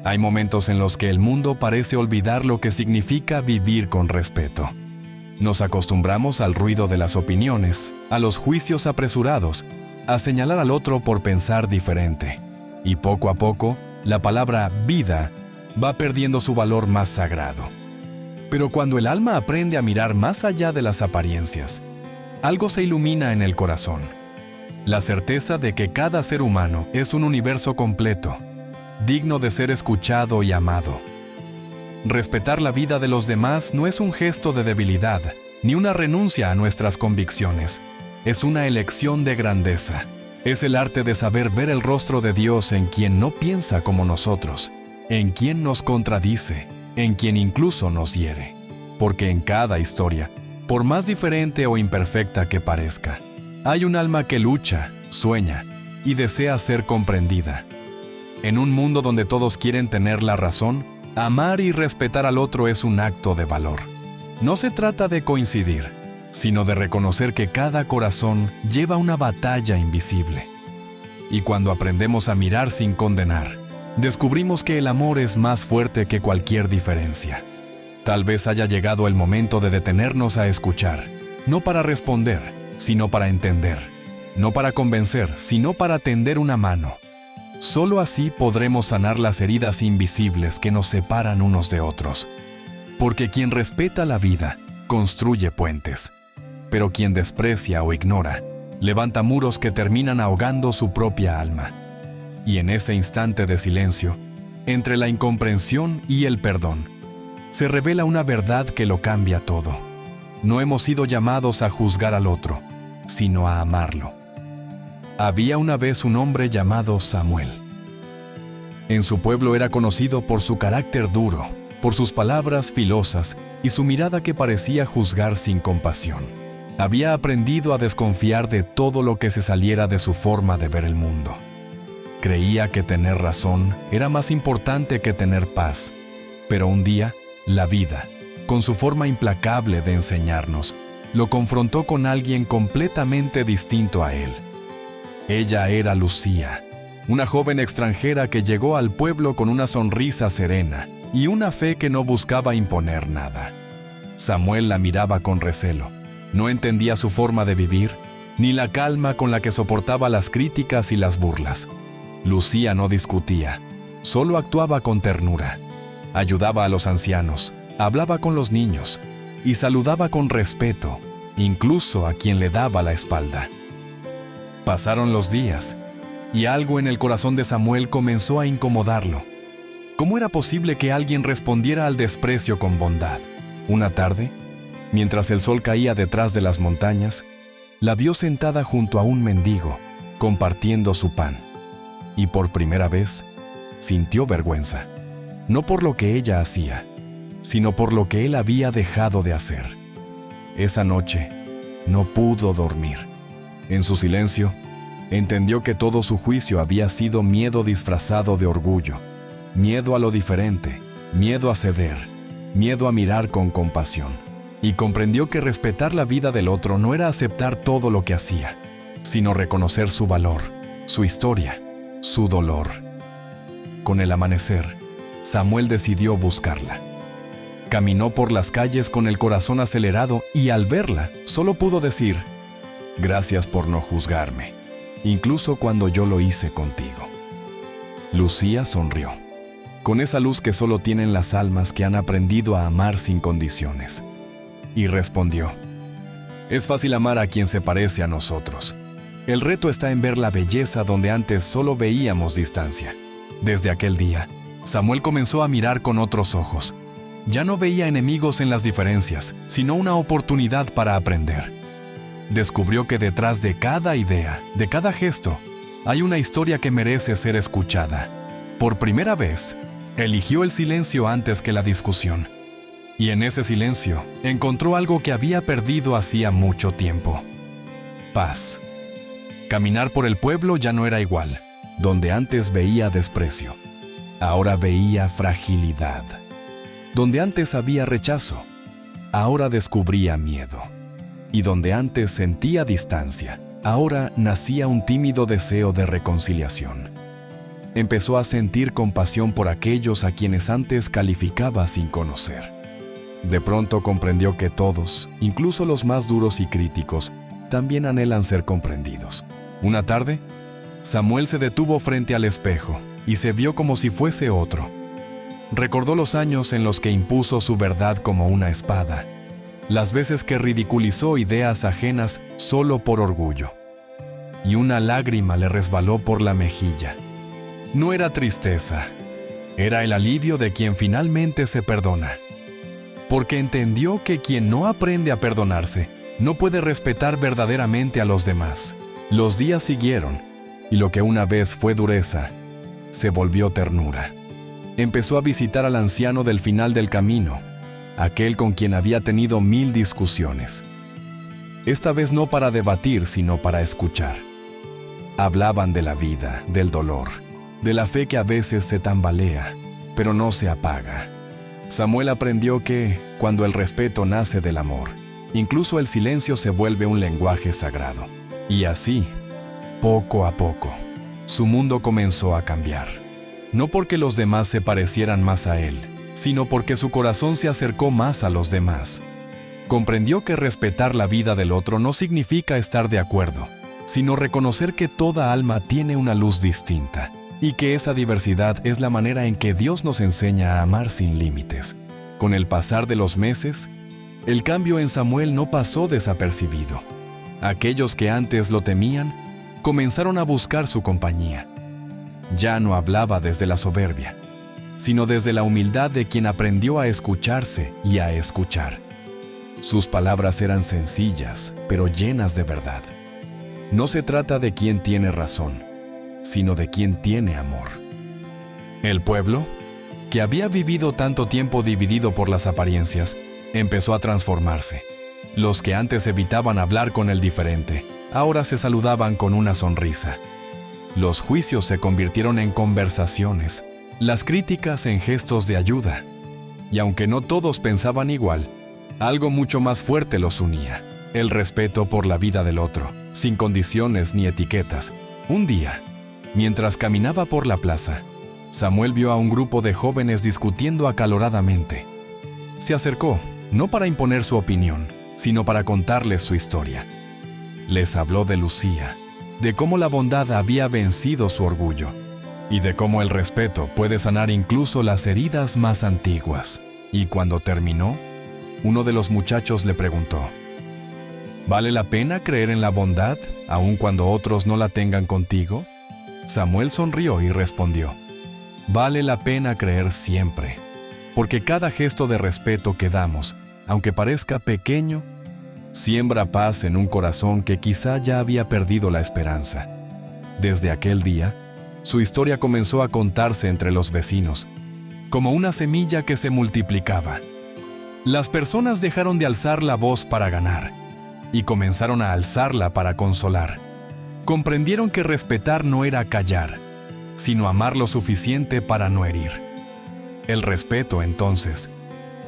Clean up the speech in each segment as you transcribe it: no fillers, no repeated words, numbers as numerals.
Hay momentos en los que el mundo parece olvidar lo que significa vivir con respeto. Nos acostumbramos al ruido de las opiniones, a los juicios apresurados, a señalar al otro por pensar diferente. Y poco a poco, la palabra vida va perdiendo su valor más sagrado. Pero cuando el alma aprende a mirar más allá de las apariencias, algo se ilumina en el corazón. La certeza de que cada ser humano es un universo completo, digno de ser escuchado y amado. Respetar la vida de los demás no es un gesto de debilidad, ni una renuncia a nuestras convicciones. Es una elección de grandeza. Es el arte de saber ver el rostro de Dios en quien no piensa como nosotros, en quien nos contradice, en quien incluso nos hiere. Porque en cada historia, por más diferente o imperfecta que parezca, hay un alma que lucha, sueña y desea ser comprendida. En un mundo donde todos quieren tener la razón, amar y respetar al otro es un acto de valor. No se trata de coincidir, sino de reconocer que cada corazón lleva una batalla invisible. Y cuando aprendemos a mirar sin condenar, descubrimos que el amor es más fuerte que cualquier diferencia. Tal vez haya llegado el momento de detenernos a escuchar, no para responder, sino para entender, no para convencer, sino para tender una mano. Solo así podremos sanar las heridas invisibles que nos separan unos de otros. Porque quien respeta la vida, construye puentes. Pero quien desprecia o ignora, levanta muros que terminan ahogando su propia alma. Y en ese instante de silencio, entre la incomprensión y el perdón, se revela una verdad que lo cambia todo. No hemos sido llamados a juzgar al otro, sino a amarlo. Había una vez un hombre llamado Samuel. En su pueblo era conocido por su carácter duro, por sus palabras filosas y su mirada que parecía juzgar sin compasión. Había aprendido a desconfiar de todo lo que se saliera de su forma de ver el mundo. Creía que tener razón era más importante que tener paz, pero un día, la vida, con su forma implacable de enseñarnos, lo confrontó con alguien completamente distinto a él. Ella era Lucía, una joven extranjera que llegó al pueblo con una sonrisa serena y una fe que no buscaba imponer nada. Samuel la miraba con recelo. No entendía su forma de vivir, ni la calma con la que soportaba las críticas y las burlas. Lucía no discutía, solo actuaba con ternura. Ayudaba a los ancianos, hablaba con los niños y saludaba con respeto, incluso a quien le daba la espalda. Pasaron los días, y algo en el corazón de Samuel comenzó a incomodarlo. ¿Cómo era posible que alguien respondiera al desprecio con bondad? Una tarde, mientras el sol caía detrás de las montañas, la vio sentada junto a un mendigo, compartiendo su pan. Y por primera vez, sintió vergüenza, no por lo que ella hacía, sino por lo que él había dejado de hacer. Esa noche, no pudo dormir. En su silencio, entendió que todo su juicio había sido miedo disfrazado de orgullo, miedo a lo diferente, miedo a ceder, miedo a mirar con compasión. Y comprendió que respetar la vida del otro no era aceptar todo lo que hacía, sino reconocer su valor, su historia, su dolor. Con el amanecer, Samuel decidió buscarla. Caminó por las calles con el corazón acelerado y al verla, solo pudo decir: «Gracias por no juzgarme, incluso cuando yo lo hice contigo». Lucía sonrió, con esa luz que solo tienen las almas que han aprendido a amar sin condiciones. Y respondió: «Es fácil amar a quien se parece a nosotros. El reto está en ver la belleza donde antes solo veíamos distancia». Desde aquel día, Samuel comenzó a mirar con otros ojos. Ya no veía enemigos en las diferencias, sino una oportunidad para aprender. Descubrió que detrás de cada idea, de cada gesto, hay una historia que merece ser escuchada. Por primera vez, eligió el silencio antes que la discusión. Y en ese silencio, encontró algo que había perdido hacía mucho tiempo: paz. Caminar por el pueblo ya no era igual. Donde antes veía desprecio, ahora veía fragilidad. Donde antes había rechazo, ahora descubría miedo. Y donde antes sentía distancia, ahora nacía un tímido deseo de reconciliación. empezó a sentir compasión por aquellos a quienes antes calificaba sin conocer. De pronto comprendió que todos, incluso los más duros y críticos, también anhelan ser comprendidos. Una tarde, Samuel se detuvo frente al espejo y se vio como si fuese otro. Recordó los años en los que impuso su verdad como una espada, las veces que ridiculizó ideas ajenas solo por orgullo. Y una lágrima le resbaló por la mejilla. No era tristeza, era el alivio de quien finalmente se perdona. Porque entendió que quien no aprende a perdonarse no puede respetar verdaderamente a los demás. Los días siguieron, y lo que una vez fue dureza, se volvió ternura. Empezó a visitar al anciano del final del camino, aquel con quien había tenido 1000 discusiones. Esta vez no para debatir, sino para escuchar. Hablaban de la vida, del dolor, de la fe que a veces se tambalea, pero no se apaga. Samuel aprendió que, cuando el respeto nace del amor, incluso el silencio se vuelve un lenguaje sagrado. Y así, poco a poco, su mundo comenzó a cambiar. No porque los demás se parecieran más a él, sino porque su corazón se acercó más a los demás. Comprendió que respetar la vida del otro no significa estar de acuerdo, sino reconocer que toda alma tiene una luz distinta, y que esa diversidad es la manera en que Dios nos enseña a amar sin límites. Con el pasar de los meses, el cambio en Samuel no pasó desapercibido. Aquellos que antes lo temían, comenzaron a buscar su compañía. Ya no hablaba desde la soberbia, sino desde la humildad de quien aprendió a escucharse y a escuchar. Sus palabras eran sencillas, pero llenas de verdad. No se trata de quién tiene razón, sino de quién tiene amor. El pueblo, que había vivido tanto tiempo dividido por las apariencias, empezó a transformarse. Los que antes evitaban hablar con el diferente, ahora se saludaban con una sonrisa. Los juicios se convirtieron en conversaciones, las críticas en gestos de ayuda. Y aunque no todos pensaban igual, algo mucho más fuerte los unía: el respeto por la vida del otro, sin condiciones ni etiquetas. Un día, mientras caminaba por la plaza, Samuel vio a un grupo de jóvenes discutiendo acaloradamente. Se acercó, no para imponer su opinión, sino para contarles su historia. Les habló de Lucía, de cómo la bondad había vencido su orgullo, y de cómo el respeto puede sanar incluso las heridas más antiguas. Y cuando terminó, uno de los muchachos le preguntó: ¿vale la pena creer en la bondad, aun cuando otros no la tengan contigo? Samuel sonrió y respondió: vale la pena creer siempre, porque cada gesto de respeto que damos, aunque parezca pequeño, siembra paz en un corazón que quizá ya había perdido la esperanza. Desde aquel día, su historia comenzó a contarse entre los vecinos, como una semilla que se multiplicaba. Las personas dejaron de alzar la voz para ganar, y comenzaron a alzarla para consolar. Comprendieron que respetar no era callar, sino amar lo suficiente para no herir. El respeto, entonces,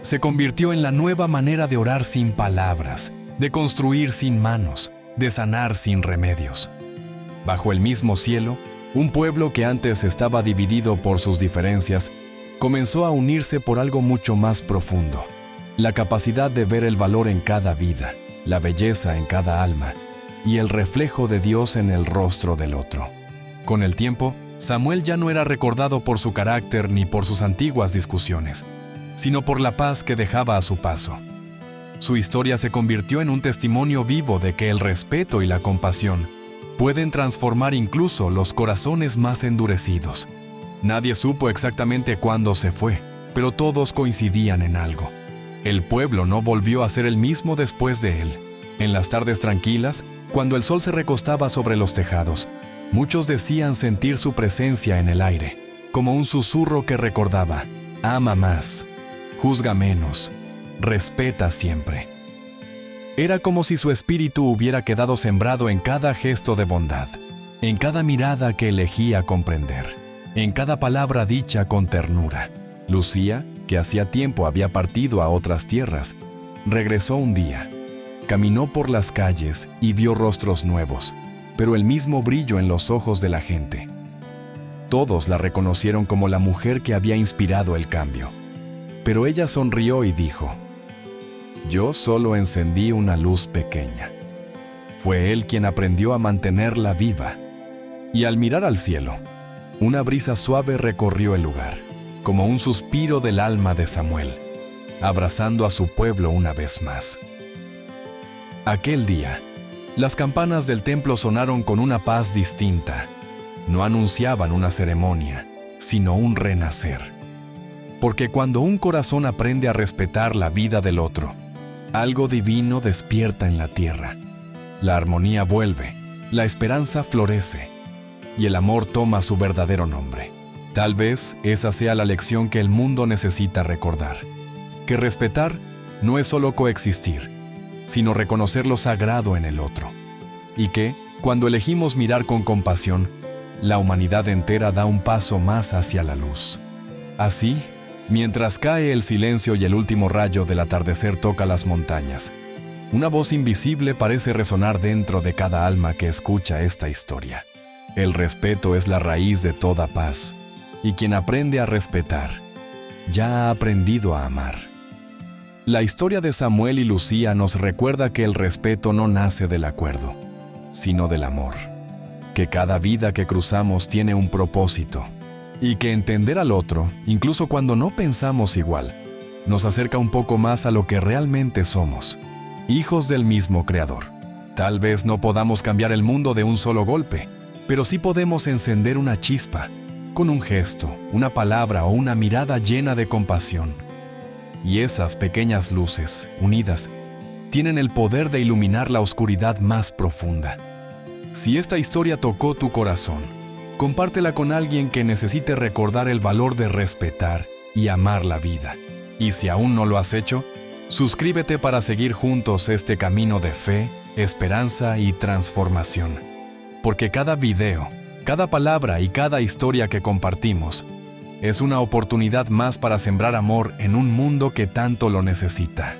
se convirtió en la nueva manera de orar sin palabras, de construir sin manos, de sanar sin remedios. Bajo el mismo cielo, un pueblo que antes estaba dividido por sus diferencias, comenzó a unirse por algo mucho más profundo: la capacidad de ver el valor en cada vida, la belleza en cada alma, y el reflejo de Dios en el rostro del otro. Con el tiempo, Samuel ya no era recordado por su carácter ni por sus antiguas discusiones, sino por la paz que dejaba a su paso. Su historia se convirtió en un testimonio vivo de que el respeto y la compasión pueden transformar incluso los corazones más endurecidos. Nadie supo exactamente cuándo se fue, pero todos coincidían en algo: el pueblo no volvió a ser el mismo después de él. En las tardes tranquilas, cuando el sol se recostaba sobre los tejados, muchos decían sentir su presencia en el aire, como un susurro que recordaba: ama más, juzga menos, respeta siempre. Era como si su espíritu hubiera quedado sembrado en cada gesto de bondad, en cada mirada que elegía comprender, en cada palabra dicha con ternura. Lucía, que hacía tiempo había partido a otras tierras, regresó un día. Caminó por las calles y vio rostros nuevos, pero el mismo brillo en los ojos de la gente. Todos la reconocieron como la mujer que había inspirado el cambio. Pero ella sonrió y dijo: «Yo solo encendí una luz pequeña». Fue él quien aprendió a mantenerla viva. Y al mirar al cielo, una brisa suave recorrió el lugar, como un suspiro del alma de Samuel, abrazando a su pueblo una vez más. Aquel día, las campanas del templo sonaron con una paz distinta. No anunciaban una ceremonia, sino un renacer. Porque cuando un corazón aprende a respetar la vida del otro, algo divino despierta en la tierra. La armonía vuelve, la esperanza florece, y el amor toma su verdadero nombre. Tal vez esa sea la lección que el mundo necesita recordar. Que respetar no es solo coexistir, sino reconocer lo sagrado en el otro. Y que, cuando elegimos mirar con compasión, la humanidad entera da un paso más hacia la luz. Así, mientras cae el silencio y el último rayo del atardecer toca las montañas, una voz invisible parece resonar dentro de cada alma que escucha esta historia. El respeto es la raíz de toda paz, y quien aprende a respetar, ya ha aprendido a amar. La historia de Samuel y Lucía nos recuerda que el respeto no nace del acuerdo, sino del amor. Que cada vida que cruzamos tiene un propósito, y que entender al otro, incluso cuando no pensamos igual, nos acerca un poco más a lo que realmente somos, hijos del mismo Creador. Tal vez no podamos cambiar el mundo de un solo golpe, pero sí podemos encender una chispa, con un gesto, una palabra o una mirada llena de compasión. Y esas pequeñas luces, unidas, tienen el poder de iluminar la oscuridad más profunda. Si esta historia tocó tu corazón, compártela con alguien que necesite recordar el valor de respetar y amar la vida. Y si aún no lo has hecho, suscríbete para seguir juntos este camino de fe, esperanza y transformación. Porque cada video, cada palabra y cada historia que compartimos es una oportunidad más para sembrar amor en un mundo que tanto lo necesita.